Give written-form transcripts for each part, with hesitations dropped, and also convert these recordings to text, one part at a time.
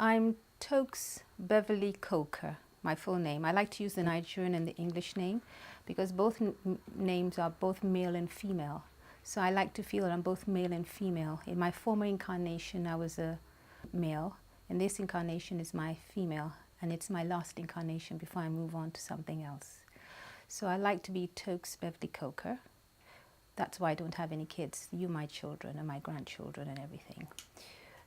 I'm Toks Beverley Coker, my full name. I like to use the Nigerian and the English name because both names are both male and female. So I like to feel that I'm both male and female. In my former incarnation, I was a male, and this incarnation is my female, and it's my last incarnation before I move on to something else. So I like to be Toks Beverley Coker. That's why I don't have any kids. You, my children, and my grandchildren, and everything.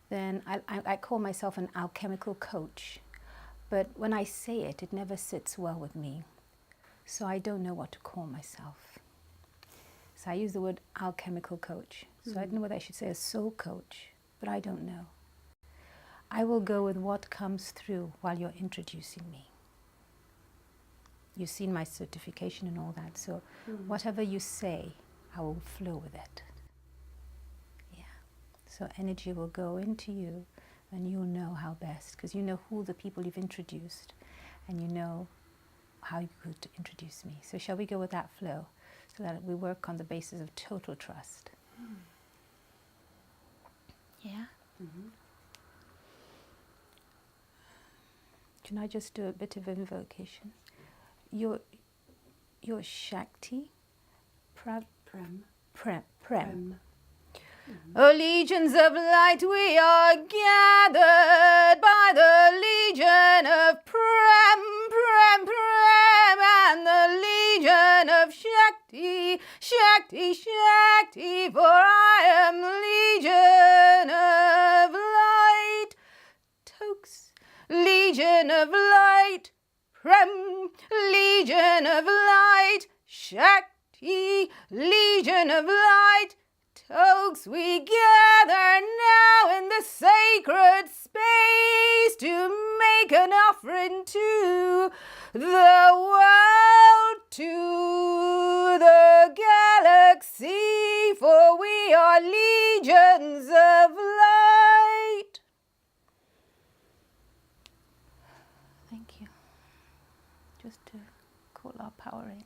Then I call myself an alchemical coach, but when I say it, it never sits well with me. So I don't know what to call myself. So I use the word alchemical coach. So I don't know whether I should say a soul coach, but I don't know. I will go with what comes through while you're introducing me. You've seen my certification and all that, so whatever you say, I will flow with it. So energy will go into you and you'll know how best, because you know who the people you've introduced and you know how you could introduce me. So shall we go with that flow so that we work on the basis of total trust? Yeah? Can I just do a bit of invocation? Your Shakti? Prem. O legions of light, we are gathered by the legion of Prem, and the legion of Shakti, for I am legion of light. Toks, legion of light, Prem, legion of light, Shakti, legion of light. Toks, we gather now in the sacred space to make an offering to the world, to the galaxy, for we are legions of light. Thank you. Just to call our power in.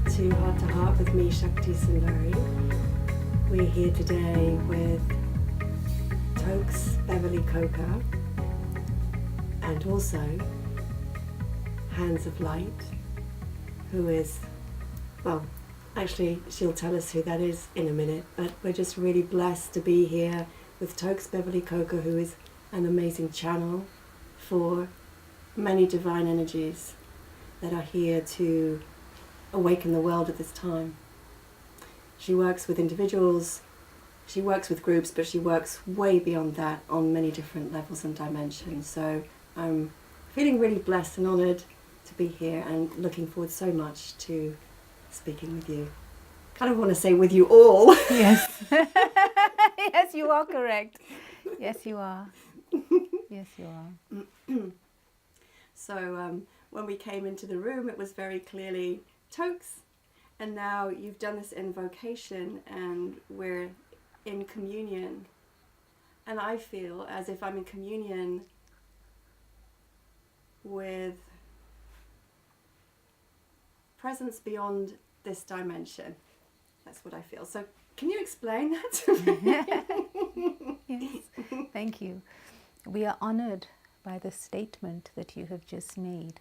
To Heart with me, Shakti Sundari. We're here today with Toks Beverley Coker and also Hands of Light, who is, well, actually she'll tell us who that is in a minute, but we're just really blessed to be here with Toks Beverley Coker, who is an amazing channel for many divine energies that are here to awaken the world at this time. She works with individuals, she works with groups, but she works way beyond that on many different levels and dimensions. So I'm feeling really blessed and honoured to be here and looking forward so much to speaking with you. Kind of want to say with you all. Yes. Yes, you are correct. Yes, you are. Yes, you are. So when we came into the room, it was very clearly Toks, and now you've done this invocation and we're in communion, and I feel as if I'm in communion with presence beyond this dimension. That's what I feel. So can you explain that to me? Yes, thank you. We are honoured by the statement that you have just made.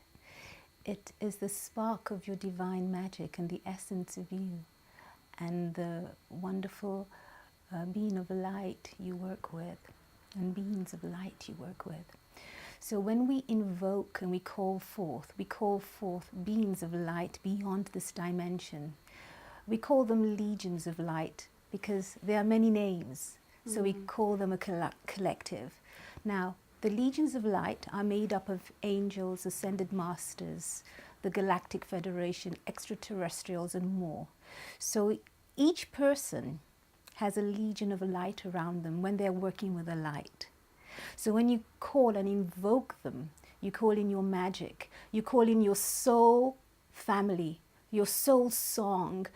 It is the spark of your divine magic and the essence of you and the wonderful being of light you work with and beings of light you work with. So when we invoke and we call forth beings of light beyond this dimension. We call them legions of light because there are many names, so we call them a collective. Now, the legions of light are made up of angels, ascended masters, the Galactic Federation, extraterrestrials, and more. So each person has a legion of light around them when they're working with the light. So when you call and invoke them, you call in your magic, you call in your soul family, your soul song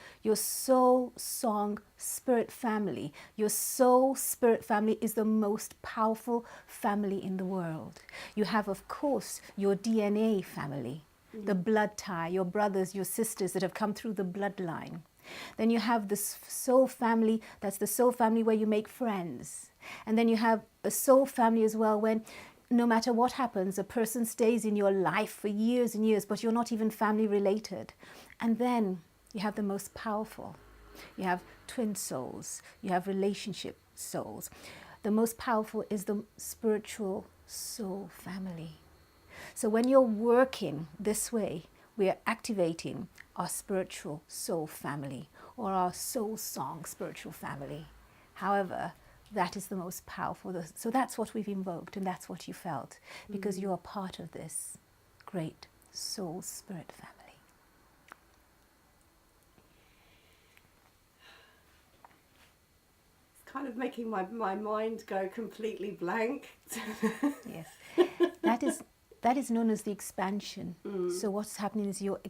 spirit family. Your soul spirit family is the most powerful family in the world. You have, of course, your DNA family, the blood tie, your brothers, your sisters that have come through the bloodline. Then you have this soul family, that's the soul family where you make friends. And then you have a soul family as well when no matter what happens, a person stays in your life for years and years, but you're not even family related. And then you have the most powerful. You have twin souls, you have relationship souls. The most powerful is the spiritual soul family. So when you're working this way, we are activating our spiritual soul family or our soul song spiritual family. However, that is the most powerful. So that's what we've invoked and that's what you felt because you are part of this great soul spirit family. It's kind of making my mind go completely blank. Yes, that is known as the expansion. So what's happening is your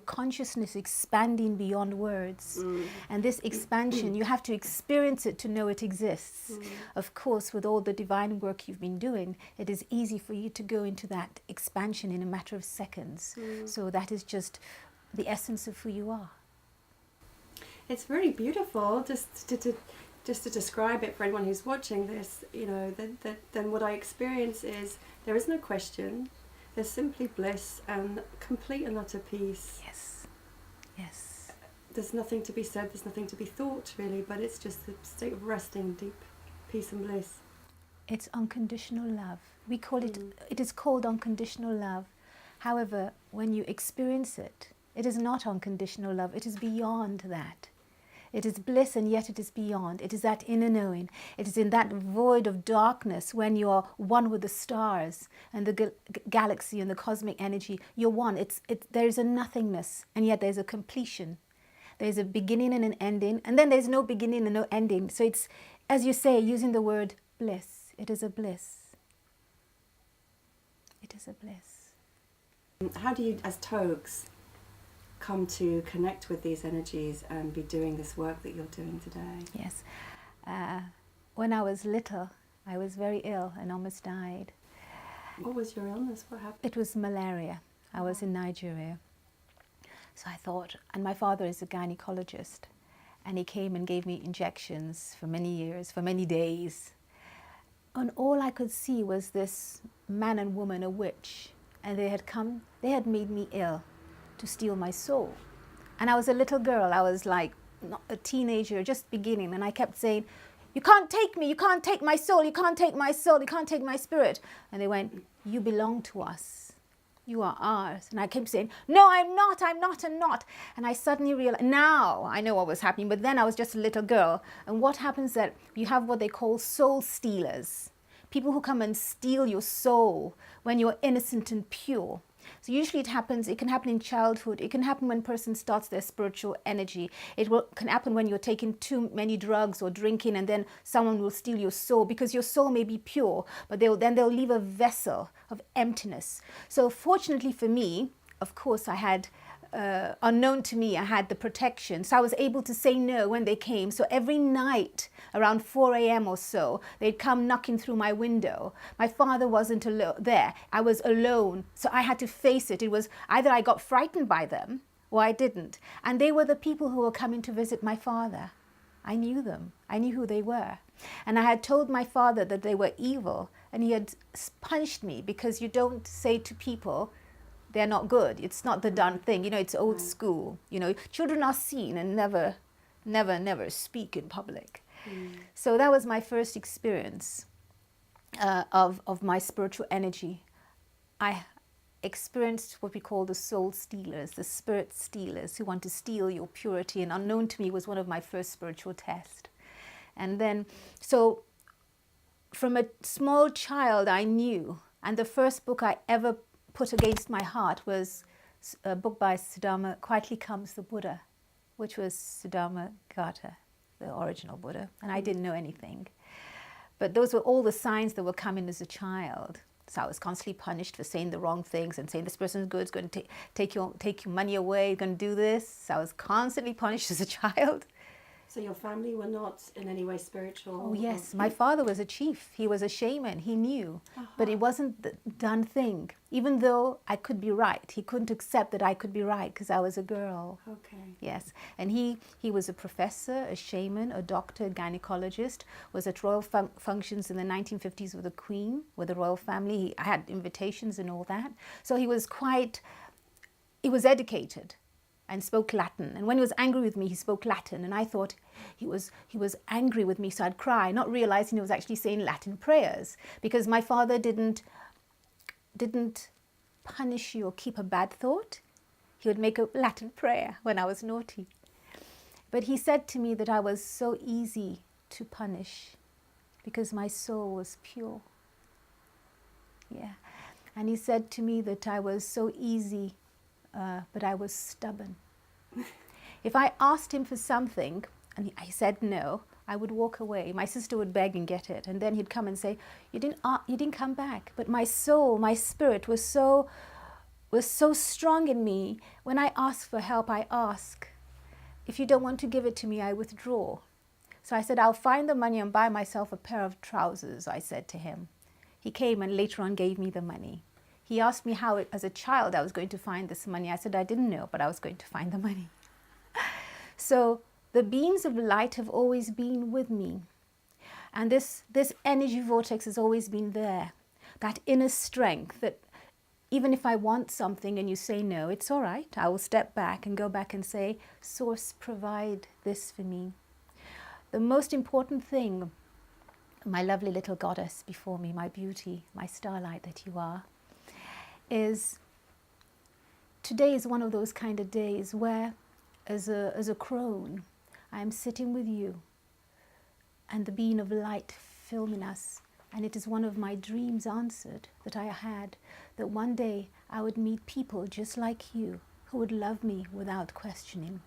consciousness expanding beyond words. And this expansion, you have to experience it to know it exists. Of course, with all the divine work you've been doing, it is easy for you to go into that expansion in a matter of seconds. So that is just the essence of who you are. It's very beautiful just to describe it for anyone who's watching this, you know, then what I experience is there is no question, there's simply bliss and complete and utter peace. Yes, yes. There's nothing to be said, there's nothing to be thought really, but it's just a state of resting, deep peace and bliss. It's unconditional love. We call it, it is called unconditional love. However, when you experience it, it is not unconditional love, it is beyond that. It is bliss and yet it is beyond. It is that inner knowing. It is in that void of darkness when you are one with the stars and the galaxy and the cosmic energy. You're one. There is a nothingness and yet there's a completion. There's a beginning and an ending and then there's no beginning and no ending. So it's, as you say, using the word bliss. It is a bliss. It is a bliss. How do you, as Toks, come to connect with these energies and be doing this work that you're doing today? Yes. When I was little, I was very ill and almost died. What was your illness? What happened? It was malaria. I was in Nigeria. So I thought, and my father is a gynecologist, and he came and gave me injections for many years, for many days. And all I could see was this man and woman, a witch, and they had made me ill to steal my soul. And I was a little girl, I was like not a teenager, just beginning, and I kept saying, you can't take me, you can't take my soul, you can't take my soul, you can't take my spirit. And they went, you belong to us, you are ours. And I kept saying, no, I'm not. And I suddenly realized, now I know what was happening, but then I was just a little girl. And what happens that you have what they call soul stealers, people who come and steal your soul when you're innocent and pure. So usually it can happen in childhood. It can happen when a person starts their spiritual energy. Can happen when you're taking too many drugs or drinking and then someone will steal your soul because your soul may be pure, but they'll leave a vessel of emptiness. So fortunately for me, of course, I had, unknown to me, I had the protection. So I was able to say no when they came. So every night around 4 a.m. or so, they'd come knocking through my window. My father wasn't there. I was alone. So I had to face it. It was either I got frightened by them or I didn't. And they were the people who were coming to visit my father. I knew them. I knew who they were. And I had told my father that they were evil. And he had punished me because you don't say to people, they're not good. It's not the done thing. You know, it's old school. You know, children are seen and never speak in public. So that was my first experience of my spiritual energy. I experienced what we call the soul stealers, the spirit stealers who want to steal your purity. And unknown to me was one of my first spiritual tests. And then, so from a small child, I knew. And the first book I ever put against my heart was a book by Siddhartha, Quietly Comes the Buddha, which was Siddhartha Gata, the original Buddha, and I didn't know anything. But those were all the signs that were coming as a child. So I was constantly punished for saying the wrong things and saying this person's good, is going to take your money away, going to do this. So I was constantly punished as a child. So your family were not in any way spiritual? Oh yes, my father was a chief. He was a shaman. He knew, but it wasn't the done thing. Even though I could be right, he couldn't accept that I could be right because I was a girl. Okay. Yes, and he was a professor, a shaman, a doctor, a gynecologist. Was at royal functions in the 1950s with the Queen, with the royal family. I had invitations and all that. So he was educated and spoke Latin. And when he was angry with me, he spoke Latin. And I thought he was angry with me, so I'd cry, not realizing he was actually saying Latin prayers. Because my father didn't punish you or keep a bad thought. He would make a Latin prayer when I was naughty. But he said to me that I was so easy to punish because my soul was pure. Yeah. And he said to me that I was so easy, but I was stubborn. If I asked him for something and he said no, I would walk away. My sister would beg and get it, and then he'd come and say, "You didn't come back." But my soul, my spirit was so strong in me. When I ask for help, I ask. If you don't want to give it to me, I withdraw. So I said, "I'll find the money and buy myself a pair of trousers," I said to him. He came and later on gave me the money. He asked me how, as a child, I was going to find this money. I said I didn't know, but I was going to find the money. So the beams of light have always been with me. And this energy vortex has always been there. That inner strength that even if I want something and you say no, it's all right. I will step back and go back and say, Source, provide this for me. The most important thing, my lovely little goddess before me, my beauty, my starlight that you are, is today is one of those kind of days where, as a crone, I am sitting with you and the being of light filming us. And it is one of my dreams answered that I had, that one day I would meet people just like you who would love me without questioning.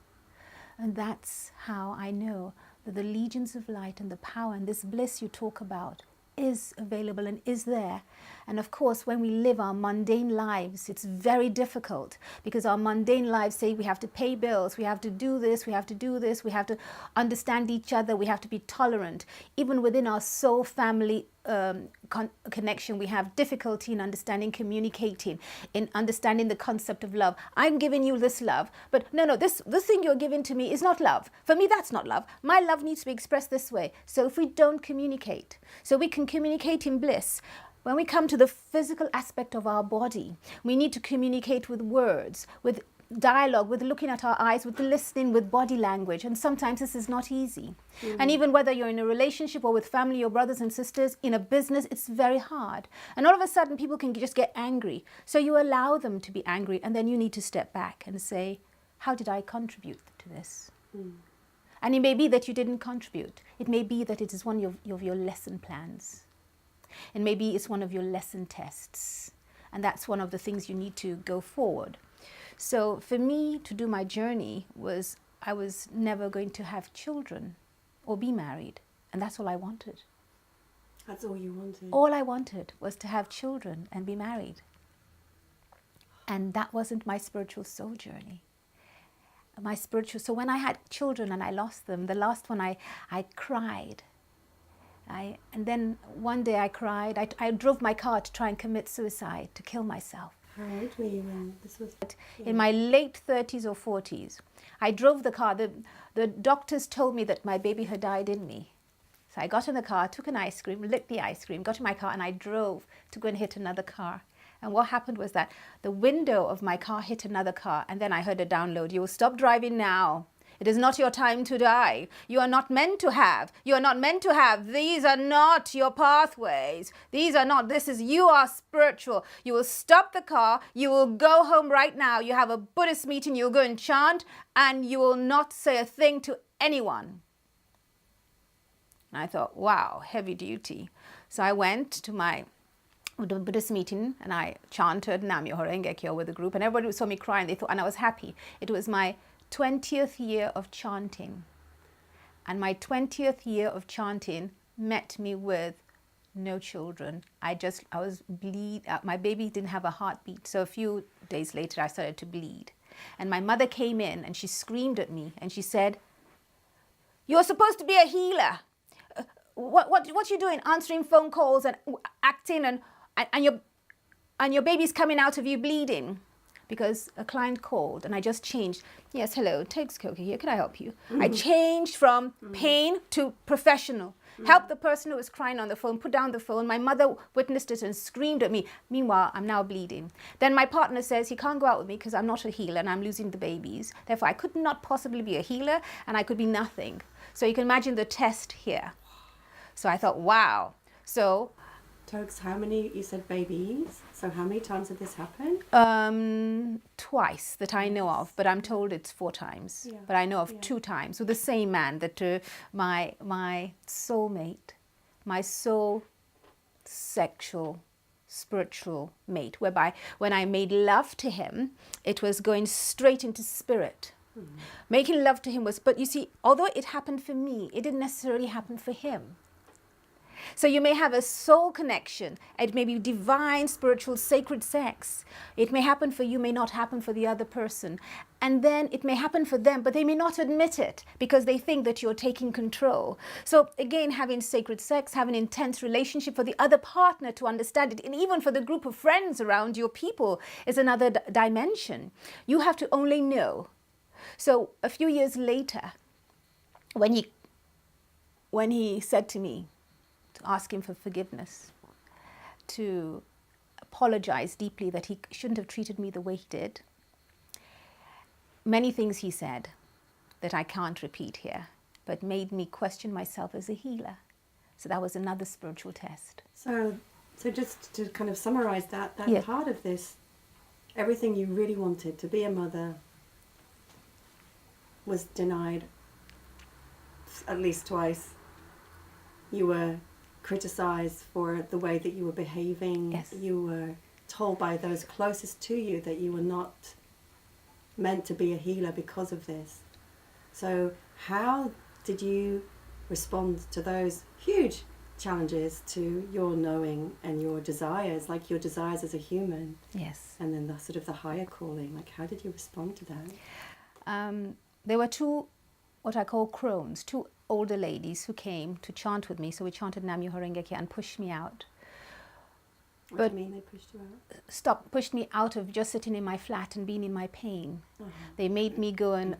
And that's how I know that the legions of light and the power and this bliss you talk about is available and is there. And of course, when we live our mundane lives, it's very difficult because our mundane lives say we have to pay bills, we have to do this, we have to do this, we have to understand each other, we have to be tolerant. Even within our soul family connection, we have difficulty in understanding, communicating, in understanding the concept of love. I'm giving you this love, but no, this thing you're giving to me is not love. For me, that's not love. My love needs to be expressed this way. So if we don't communicate, so we can communicate in bliss. When we come to the physical aspect of our body, we need to communicate with words, with dialogue, with looking at our eyes, with listening, with body language. And sometimes this is not easy. And even whether you're in a relationship or with family or brothers and sisters, in a business, it's very hard. And all of a sudden, people can just get angry. So you allow them to be angry, and then you need to step back and say, how did I contribute to this? And it may be that you didn't contribute. It may be that it is one of your lesson plans. And maybe it's one of your lesson tests. And that's one of the things you need to go forward. So for me to do my journey was, I was never going to have children or be married. And that's all I wanted. That's all you wanted? All I wanted was to have children and be married. And that wasn't my spiritual soul journey. So when I had children and I lost them, the last one I cried. And then one day I cried. I drove my car to try and commit suicide, to kill myself. How old were you when this was? In my late 30s or 40s. I drove the car. The doctors told me that my baby had died in me. So I got in the car, took an ice cream, licked the ice cream, got in my car, and I drove to go and hit another car. And what happened was that the window of my car hit another car, and then I heard a download. You will stop driving now. It is not your time to die. You are not meant to have. You are not meant to have. These are not your pathways. These are not. You are spiritual. You will stop the car. You will go home right now. You have a Buddhist meeting. You'll go and chant, and you will not say a thing to anyone. And I thought, wow, heavy duty. So I went to my Buddhist meeting and I chanted Nam-myoho Renge Kyo with the group, and everybody saw me crying. They thought, and I was happy. It was my 20th year of chanting. And my 20th year of chanting, met me with no children. I was my baby didn't have a heartbeat. So a few days later, I started to bleed. And my mother came in and she screamed at me and she said, "You're supposed to be a healer. What you doing? Answering phone calls and acting and your baby's coming out of you bleeding." Because a client called and I just changed. "Yes, hello, Toks Beverley here. Could I help you?" I changed from pain to professional. Help the person who was crying on the phone, put down the phone. My mother witnessed it and screamed at me. Meanwhile, I'm now bleeding. Then my partner says he can't go out with me because I'm not a healer and I'm losing the babies. Therefore, I could not possibly be a healer and I could be nothing. So you can imagine the test here. So I thought, wow. So Toks, how many, you said babies, so how many times did this happen? Twice that I know of, but I'm told it's 4 times. Yeah. But I know of 2 times with the same man, that my soulmate, my soul sexual spiritual mate, whereby when I made love to him, it was going straight into spirit. Making love to him was, but you see, although it happened for me, it didn't necessarily happen for him. So you may have a soul connection. It may be divine, spiritual, sacred sex. It may happen for you, may not happen for the other person. And then it may happen for them, but they may not admit it because they think that you're taking control. So again, having sacred sex, having intense relationship for the other partner to understand it, and even for the group of friends around your people is another dimension. You have to only know. So a few years later, when he said to me, to ask him for forgiveness, to apologize deeply that he shouldn't have treated me the way he did. Many things he said that I can't repeat here, but made me question myself as a healer. So that was another spiritual test. So just to kind of summarize that Yeah. part of this, everything you really wanted to be a mother was denied at least twice. You were criticized for the way that you were behaving. Yes. You were told by those closest to you that you were not meant to be a healer because of this. So how did you respond to those huge challenges, to your knowing and your desires, like your desires as a human? Yes. And then the sort of the higher calling, like how did you respond to that? There were 2, what I call crones, 2 older ladies who came to chant with me. So we chanted Namyo Horengeki and pushed me out. What do you mean they pushed you out? Pushed me out of just sitting in my flat and being in my pain. They made me go and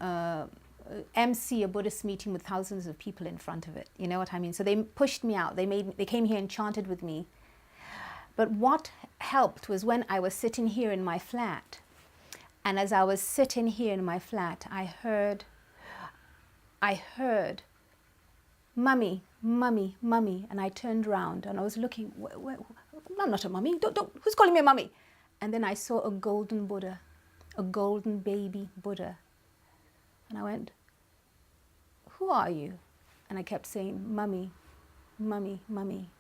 MC a Buddhist meeting with thousands of people in front of it. You know what I mean? So they pushed me out. They came here and chanted with me. But what helped was when I was sitting here in my flat, and as I was sitting here in my flat, I heard, "Mummy, mummy, mummy," and I turned around and I was looking. I'm not a mummy. Don't. Who's calling me a mummy? And then I saw a golden Buddha, a golden baby Buddha, and I went, "Who are you?" And I kept saying, "Mummy, mummy, mummy,"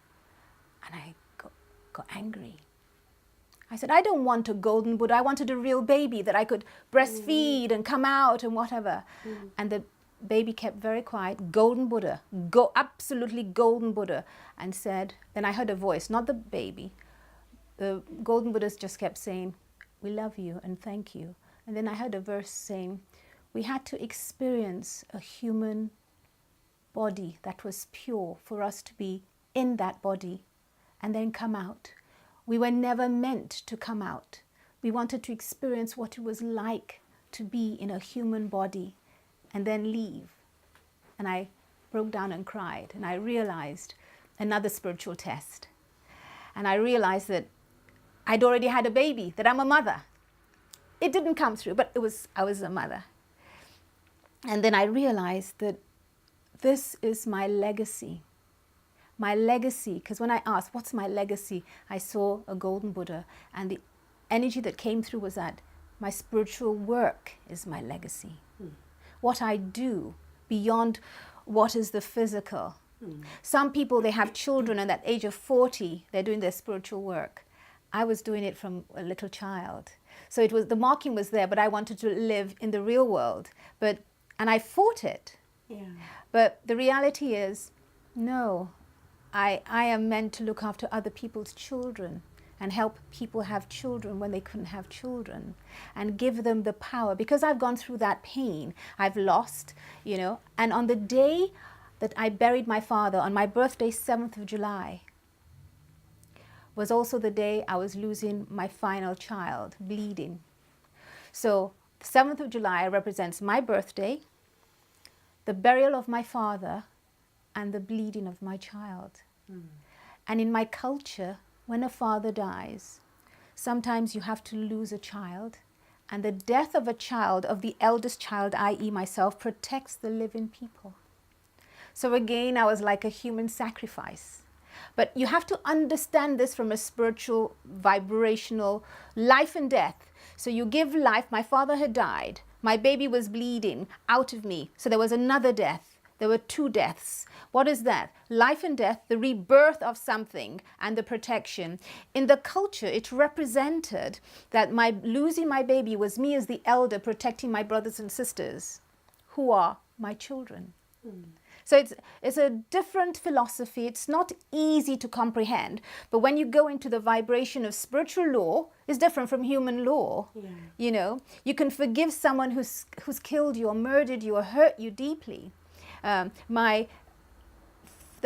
and I got angry. I said, "I don't want a golden Buddha. I wanted a real baby that I could breastfeed and come out and whatever." And the baby kept very quiet. "Golden Buddha, absolutely golden Buddha," and said. Then I heard a voice, not the baby. The golden Buddhas just kept saying, "We love you and thank you." And then I heard a verse saying, we had to experience a human body that was pure for us to be in that body and then come out. We were never meant to come out. We wanted to experience what it was like to be in a human body and then leave. And I broke down and cried, and I realized another spiritual test. And I realized that I'd already had a baby, that I'm a mother. It didn't come through, but I was a mother. And then I realized that this is my legacy. My legacy, because when I asked, what's my legacy? I saw a golden Buddha, and the energy that came through was that my spiritual work is my legacy. What I do beyond what is the physical. Some people, they have children, and at the age of 40, they're doing their spiritual work. I was doing it from a little child. So it was, the marking was there, but I wanted to live in the real world. And I fought it. Yeah. But the reality is, no, I am meant to look after other people's children and help people have children when they couldn't have children, and give them the power, because I've gone through that pain. I've lost, and on the day that I buried my father, on my birthday, 7th of July, was also the day I was losing my final child, bleeding. So 7th of July represents my birthday, the burial of my father, and the bleeding of my child. And in my culture, when a father dies, sometimes you have to lose a child, and the death of a child, of the eldest child, i.e. myself, protects the living people. So again, I was like a human sacrifice. But you have to understand this from a spiritual, vibrational, life and death. So you give life. My father had died. My baby was bleeding out of me. So there was another death. There were 2 deaths. What is that? Life and death, the rebirth of something, and the protection. In the culture, it represented that losing my baby was me as the elder protecting my brothers and sisters, who are my children. So it's a different philosophy. It's not easy to comprehend. But when you go into the vibration of spiritual law, it's different from human law. Yeah. You can forgive someone who's killed you or murdered you or hurt you deeply. The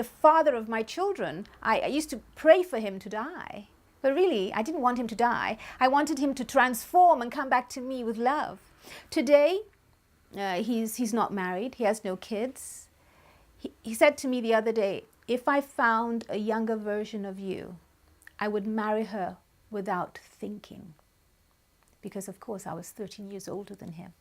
father of my children, I used to pray for him to die. But really, I didn't want him to die. I wanted him to transform and come back to me with love. Today, he's not married. He has no kids. He said to me the other day, if I found a younger version of you, I would marry her without thinking. Because, of course, I was 13 years older than him.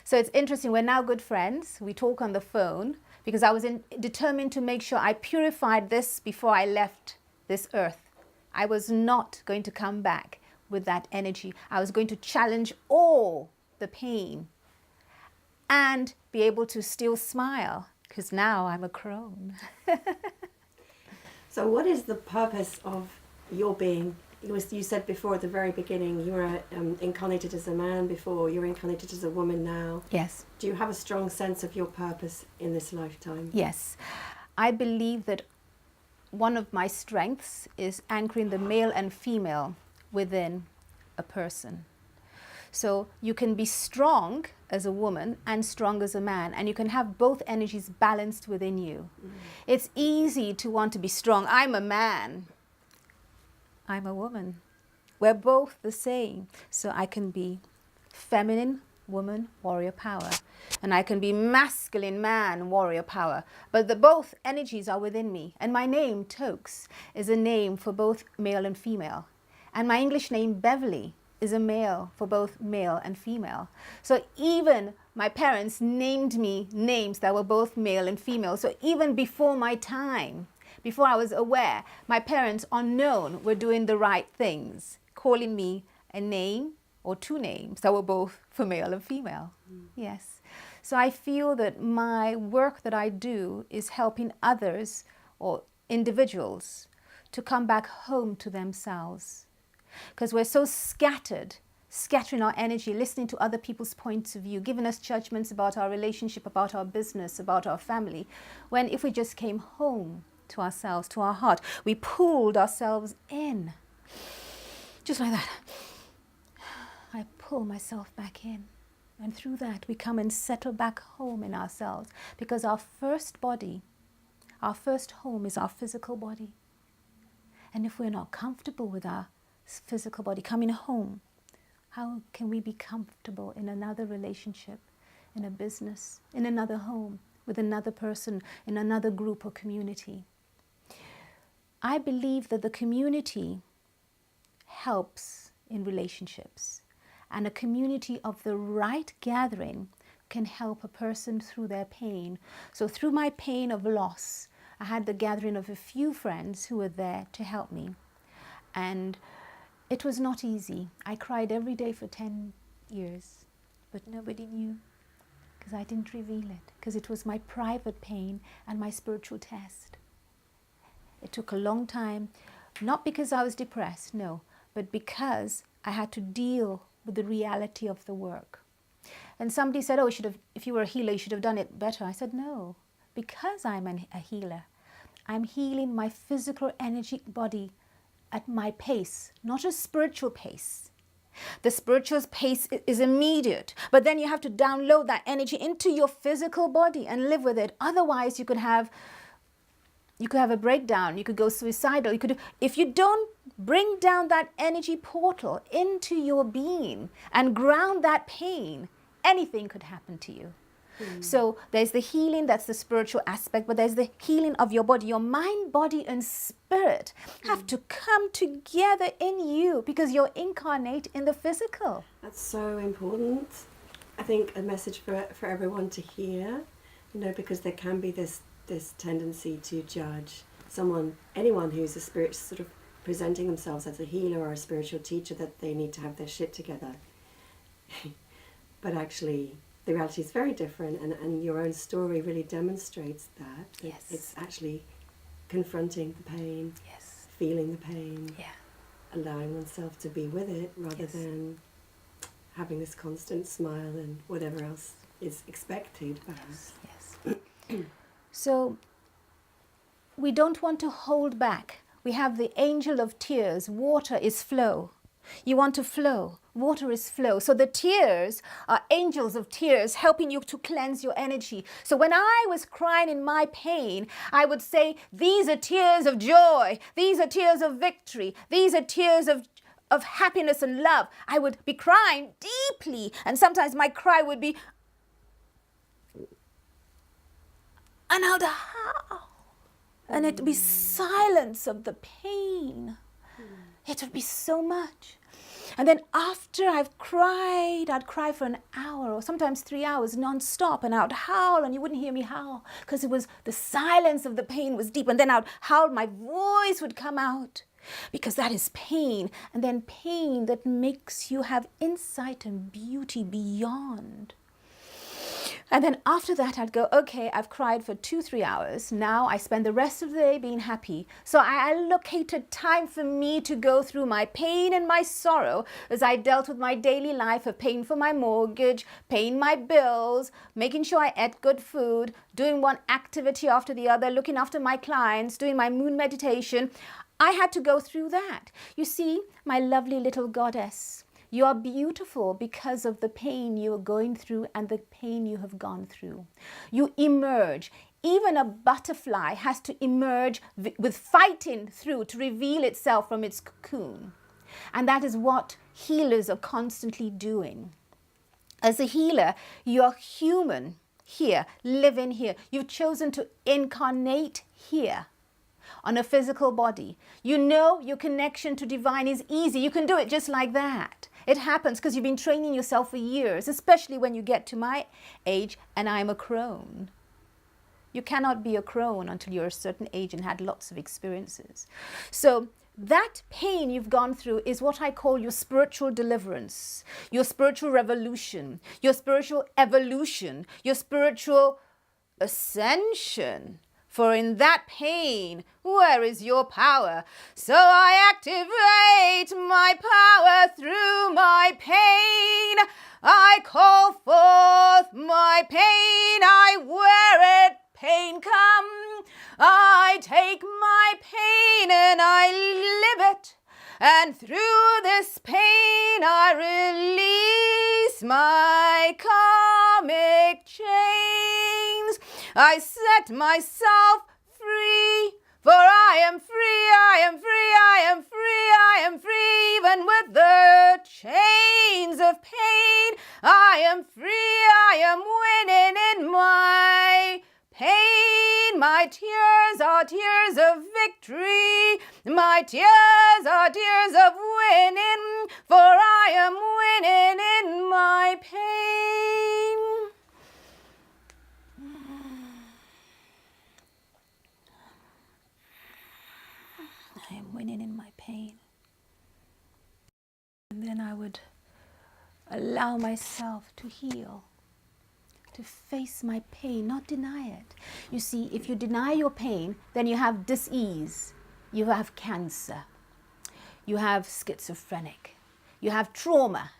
So it's interesting, we're now good friends. We talk on the phone because I was determined to make sure I purified this before I left this earth. I was not going to come back with that energy. I was going to challenge all the pain and be able to still smile, because now I'm a crone. So what is the purpose of your being? You said before at the very beginning you were incarnated as a man before, you're incarnated as a woman now. Yes. Do you have a strong sense of your purpose in this lifetime? Yes. I believe that one of my strengths is anchoring the male and female within a person. So you can be strong as a woman and strong as a man, and you can have both energies balanced within you. It's easy to want to be strong. I'm a man. I'm a woman. We're both the same. So I can be feminine, woman, warrior power. And I can be masculine, man, warrior power. But both energies are within me. And my name, Toks, is a name for both male and female. And my English name, Beverley, is a male for both male and female. So even my parents named me names that were both male and female. So even before my time, before I was aware, my parents, unknown, were doing the right things, calling me a name or 2 names that were both for male and female. Yes. So I feel that my work that I do is helping others or individuals to come back home to themselves. Because we're so scattering our energy, listening to other people's points of view, giving us judgments about our relationship, about our business, about our family, when if we just came home to ourselves, to our heart, we pulled ourselves in. Just like that. I pull myself back in. And through that, we come and settle back home in ourselves. Because our first body, our first home is our physical body. And if we're not comfortable with our physical body coming home, how can we be comfortable in another relationship, in a business, in another home, with another person, in another group or community? I believe that the community helps in relationships, and a community of the right gathering can help a person through their pain. So through my pain of loss, I had the gathering of a few friends who were there to help me. And it was not easy. I cried every day for 10 years, but nobody knew, because I didn't reveal it, because it was my private pain and my spiritual test. It took a long time, not because I was depressed, no, but because I had to deal with the reality of the work. And somebody said, oh, if you were a healer, you should have done it better. I said, no, because I'm a healer, I'm healing my physical energy body at my pace, not a spiritual pace. The spiritual pace is immediate, but then you have to download that energy into your physical body and live with it. Otherwise, you could have a breakdown. You could go suicidal. If you don't bring down that energy portal into your being and ground that pain, anything could happen to you. So there's the healing, that's the spiritual aspect, but there's the healing of your body. Your mind, body, and spirit have to come together in you because you're incarnate in the physical. That's so important. I think a message for everyone to hear, because there can be this tendency to judge anyone who's a spirit, sort of presenting themselves as a healer or a spiritual teacher, that they need to have their shit together. But actually, the reality is very different, and your own story really demonstrates that. Yes. It's actually confronting the pain, Yes. feeling the pain, Yeah. allowing oneself to be with it rather Yes. than having this constant smile and whatever else is expected perhaps. Yes. So we don't want to hold back. We have the angel of tears. Water is flow. You want to flow. Water is flow. So the tears are angels of tears helping you to cleanse your energy. So when I was crying in my pain, I would say, these are tears of joy. These are tears of victory. These are tears of happiness and love. I would be crying deeply. And sometimes my cry would be, and I would howl. And it would be silence of the pain. It would be so much. And then after I've cried, I'd cry for an hour or sometimes 3 hours non-stop, and I'd howl, and you wouldn't hear me howl because it was the silence of the pain was deep. And then I'd howl, my voice would come out because that is pain. And then pain that makes you have insight and beauty beyond. And then after that, I'd go, okay, I've cried for 2-3 hours. Now I spend the rest of the day being happy. So I allocated time for me to go through my pain and my sorrow as I dealt with my daily life of paying for my mortgage, paying my bills, making sure I ate good food, doing one activity after the other, looking after my clients, doing my moon meditation. I had to go through that. You see, my lovely little goddess, you are beautiful because of the pain you are going through and the pain you have gone through. You emerge. Even a butterfly has to emerge with fighting through to reveal itself from its cocoon. And that is what healers are constantly doing. As a healer, you are human here, living here. You've chosen to incarnate here on a physical body. You know your connection to divine is easy. You can do it just like that. It happens because you've been training yourself for years, especially when you get to my age and I'm a crone. You cannot be a crone until you're a certain age and had lots of experiences. So that pain you've gone through is what I call your spiritual deliverance, your spiritual revolution, your spiritual evolution, your spiritual ascension. For in that pain, where is your power? So I activate my power through my pain. I call forth my pain. I wear it. Pain come. I take my pain and I live it. And through this pain I release my karmic chains. I set myself free, for I am free, I am free, I am free, I am free. Even with the chains of pain, I am free, I am winning in my pain. My tears are tears of victory. My tears are tears of winning, for I am winning in my pain. I am winning in my pain. And then I would allow myself to heal, to face my pain, not deny it. You see, if you deny your pain, then you have dis-ease, you have cancer, you have schizophrenic, you have trauma.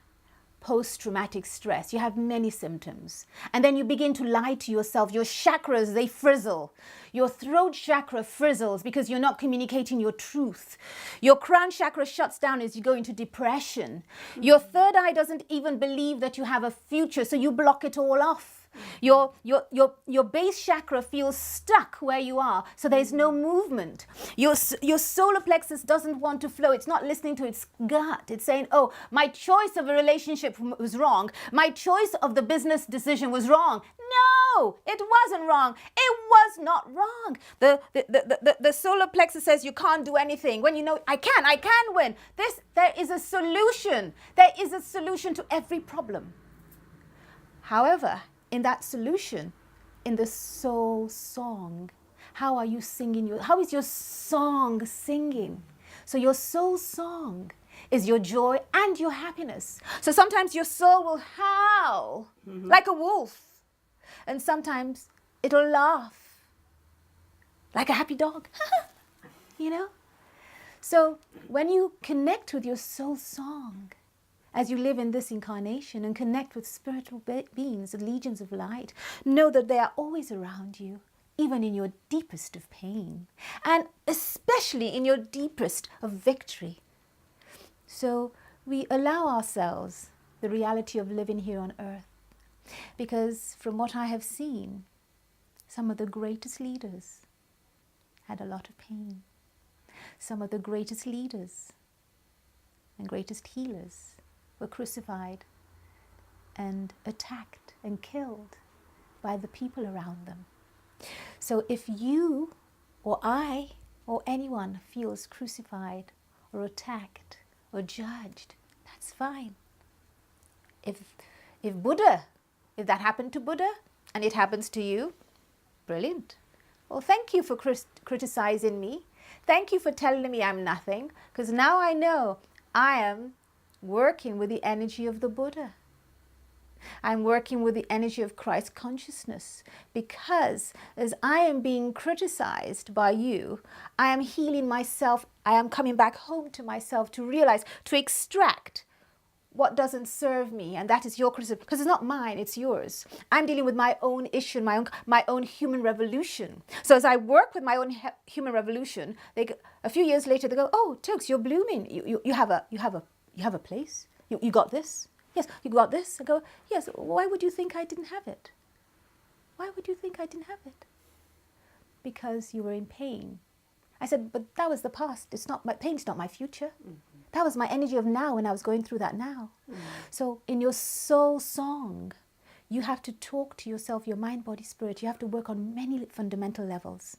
post-traumatic stress. You have many symptoms. And then you begin to lie to yourself. Your chakras, they frizzle. Your throat chakra frizzles because you're not communicating your truth. Your crown chakra shuts down as you go into depression. Your third eye doesn't even believe that you have a future, so you block it all off. Your base chakra feels stuck where you are, so there's no movement. Your solar plexus doesn't want to flow. It's not listening to its gut. It's saying, oh, my choice of a relationship was wrong. My choice of the business decision was wrong. No, it wasn't wrong. It was not wrong. The solar plexus says you can't do anything. When you know, I can win. There is a solution. There is a solution to every problem. However, in that solution, in the soul song, how are you singing? How is your song singing? So your soul song is your joy and your happiness. So sometimes your soul will howl like a wolf. And sometimes it'll laugh like a happy dog, you know? So when you connect with your soul song, as you live in this incarnation and connect with spiritual beings, the legions of light, know that they are always around you, even in your deepest of pain, and especially in your deepest of victory. So we allow ourselves the reality of living here on earth, because from what I have seen, some of the greatest leaders had a lot of pain. Some of the greatest leaders and greatest healers were crucified and attacked and killed by the people around them. So if you or I or anyone feels crucified or attacked or judged, that's fine. If that happened to Buddha and it happens to you, brilliant. Well, thank you for criticizing me. Thank you for telling me I'm nothing, because now I know I am working with the energy of the Buddha. I'm working with the energy of Christ consciousness, because as I am being criticized by you, I am healing myself. I am coming back home to myself to realize, to extract what doesn't serve me, and that is your criticism, because it's not mine, it's yours. I'm dealing with my own issue, my own human revolution. So as I work with my own human revolution, a few years later they go, oh, Toks, you're blooming. You have a place. You got this. Yes, you got this. I go, yes. Why would you think I didn't have it? Why would you think I didn't have it? Because you were in pain. I said, but that was the past. Pain's not my future. That was my energy of now when I was going through that now. So in your soul song, you have to talk to yourself, your mind, body, spirit. You have to work on many fundamental levels.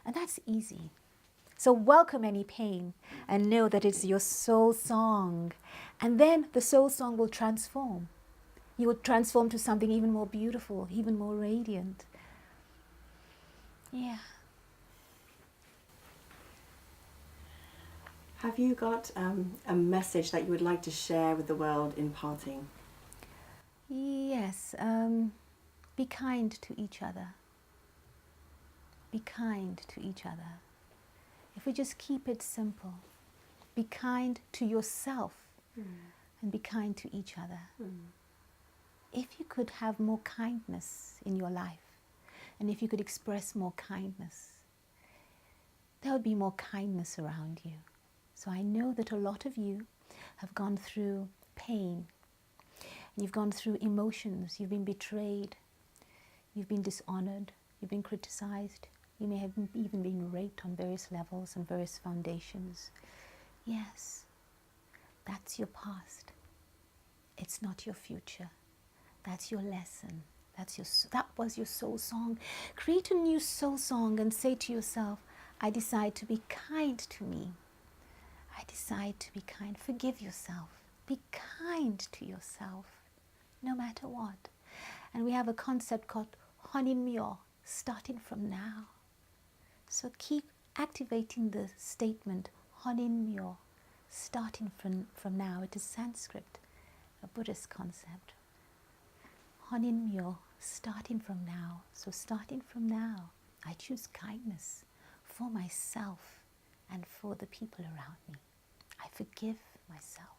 And that's easy. So welcome any pain and know that it's your soul song. And then the soul song will transform. You will transform to something even more beautiful, even more radiant. Yeah. Have you got a message that you would like to share with the world in parting? Yes. Be kind to each other. Be kind to each other. If we just keep it simple, be kind to yourself and be kind to each other. If you could have more kindness in your life, and if you could express more kindness, there would be more kindness around you. So I know that a lot of you have gone through pain. You've gone through emotions. You've been betrayed. You've been dishonored. You've been criticized. You may have even been raped on various levels and various foundations. Yes, that's your past. It's not your future. That's your lesson. That was your soul song. Create a new soul song and say to yourself, I decide to be kind to me. I decide to be kind. Forgive yourself. Be kind to yourself, no matter what. And we have a concept called Honinmyo, starting from now. So keep activating the statement Honinmyo, starting from now. It is Sanskrit, a Buddhist concept. Honinmyo, starting from now. So starting from now, I choose kindness for myself and for the people around me. I forgive myself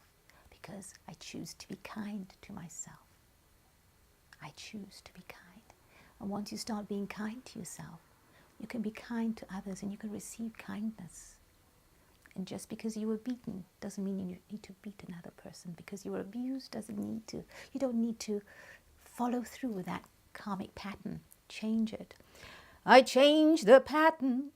because others, I choose to be kind to myself. I choose to be kind. And once you start being kind to yourself, you can be kind to others and you can receive kindness. And just because you were beaten doesn't mean you need to beat another person. Because you were abused you don't need to follow through with that karmic pattern. Change it. I change the pattern.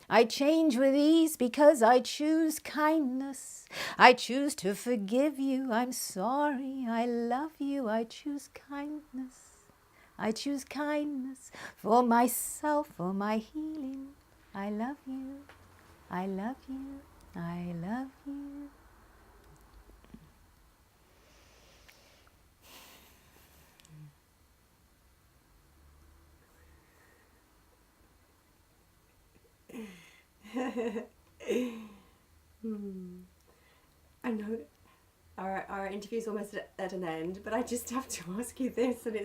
I change with ease because I choose kindness. I choose to forgive you. I'm sorry. I love you. I choose kindness. I choose kindness for myself, for my healing. I love you. I love you. I love you. I know our interview's almost at an end, but I just have to ask you this, and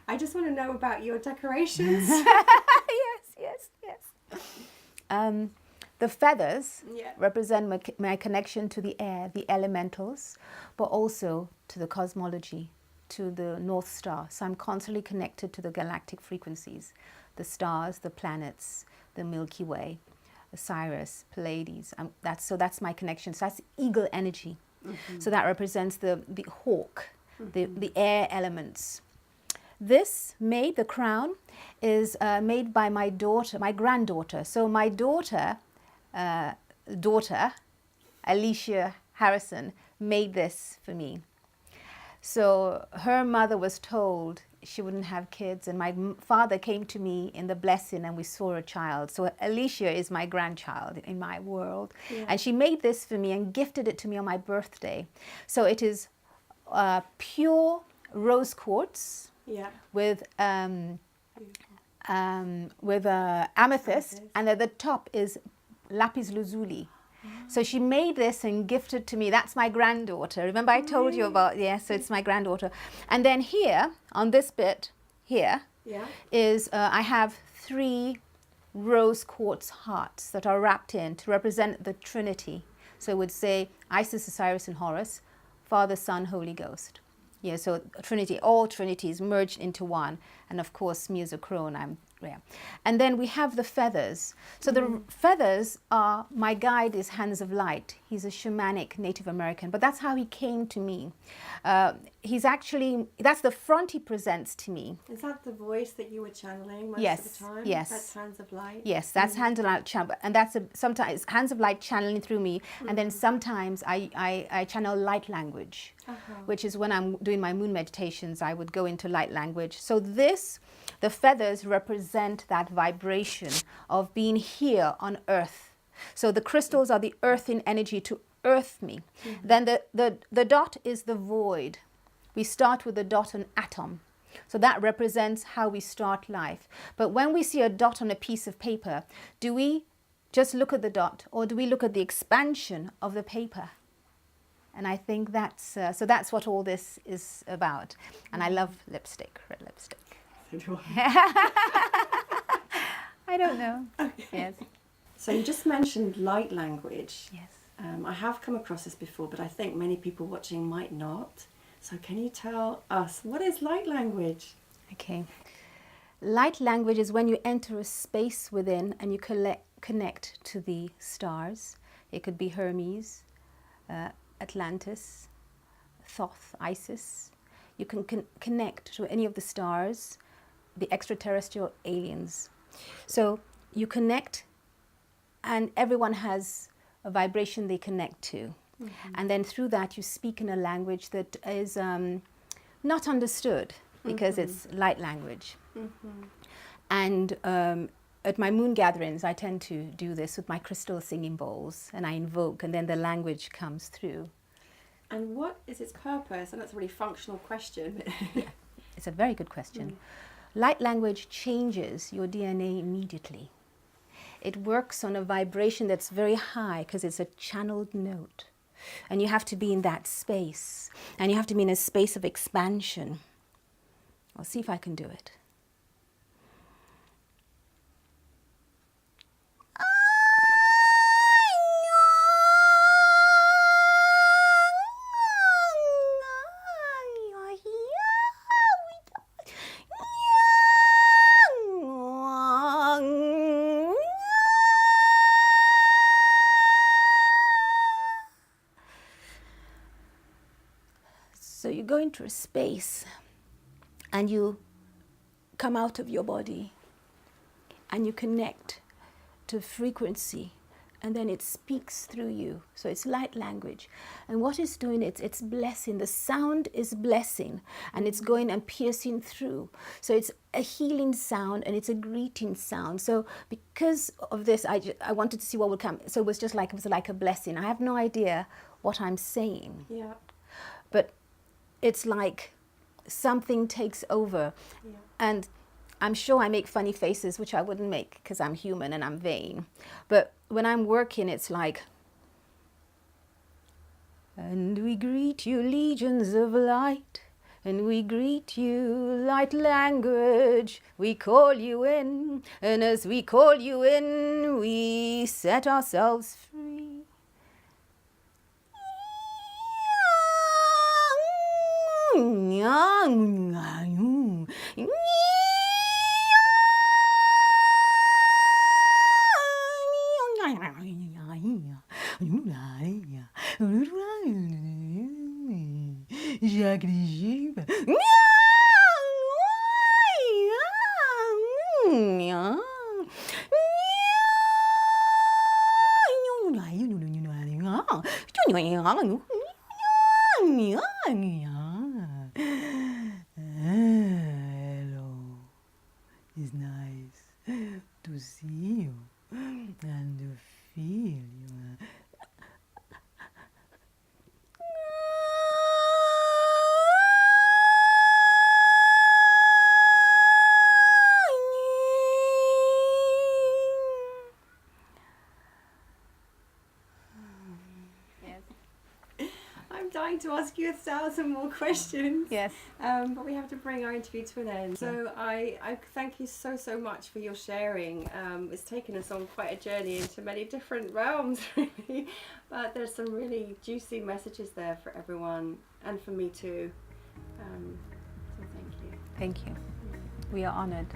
I just want to know about your decorations. Yes. The feathers Yeah. represent my connection to the air, the elementals, but also to the cosmology, to the North Star. So I'm constantly connected to the galactic frequencies, the stars, the planets, the Milky Way, Sirius, Pleiades. That's my connection. So that's eagle energy. Mm-hmm. So that represents the hawk, mm-hmm. the air elements. This the crown is made by my granddaughter. So my daughter, Alicia Harrison, made this for me. So her mother was told she wouldn't have kids, and my father came to me in the blessing and we saw a child. So Alicia is my grandchild in my world. Yeah. And she made this for me and gifted it to me on my birthday. So it is pure rose quartz, yeah, with amethyst, and at the top is lapis lazuli. So she made this and gifted to me. That's my granddaughter. Remember I told you about, so it's my granddaughter. And then here, on this bit here, is I have 3 rose quartz hearts that are wrapped in to represent the Trinity. So it would say Isis, Osiris, and Horus, Father, Son, Holy Ghost. Yeah, so Trinity, all Trinities merged into one. And of course, me as a crone, and then we have the feathers. So the feathers are, my guide is Hands of Light. He's a shamanic Native American, but that's how he came to me. He's actually, that's the front he presents to me. Is that the voice that you were channeling most of the time? Yes. That's Hands of Light? Yes, that's Hands of Light, and that's sometimes Hands of Light channeling through me, and then sometimes I channel light language, which is when I'm doing my moon meditations, I would go into light language. So the feathers represent that vibration of being here on earth. So the crystals are the earthing energy to earth me. Mm-hmm. Then the dot is the void. We start with the dot and atom. So that represents how we start life. But when we see a dot on a piece of paper, do we just look at the dot, or do we look at the expansion of the paper? And I think that's what all this is about. And I love lipstick, red lipstick. I don't know. Okay. Yes. So you just mentioned light language. Yes. I have come across this before, but I think many people watching might not. So can you tell us, what is light language? Okay. Light language is when you enter a space within and you connect to the stars. It could be Hermes, Atlantis, Thoth, Isis. You can connect to any of the stars, the extraterrestrial aliens. So you connect, and everyone has a vibration they connect to. Mm-hmm. And then through that you speak in a language that is not understood because it's light language. Mm-hmm. And at my moon gatherings, I tend to do this with my crystal singing bowls, and I invoke, and then the language comes through. And what is its purpose? And that's a really functional question. Yeah, it's a very good question. Light language changes your DNA immediately. It works on a vibration that's very high because it's a channeled note. And you have to be in that space. And you have to be in a space of expansion. I'll see if I can do it. So you go into a space and you come out of your body and you connect to frequency, and then it speaks through you. So it's light language. And what it's doing, it's blessing. The sound is blessing, and it's going and piercing through. So it's a healing sound, and it's a greeting sound. So because of this, I wanted to see what would come. So it was like a blessing. I have no idea what I'm saying. Yeah. But it's like something takes over. Yeah. And I'm sure I make funny faces, which I wouldn't make because I'm human and I'm vain. But when I'm working, it's like, and we greet you, legions of light, and we greet you, light language, we call you in, and as we call you in, we set ourselves free. Hello. It's nice to see you and to feel you. Dying to ask you 1,000 more questions. Yes. But we have to bring our interview to an end. So I thank you so much for your sharing. It's taken us on quite a journey into many different realms, really. But there's some really juicy messages there for everyone and for me too. So thank you. Thank you. We are honored.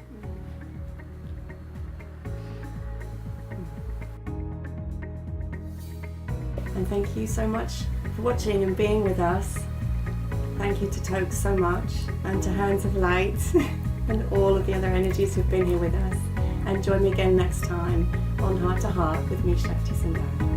And thank you so much for watching and being with us. Thank you to Toks so much, and to Hands of Light and all of the other energies who've been here with us. And join me again next time on Heart to Heart with me, Shakti Sundar.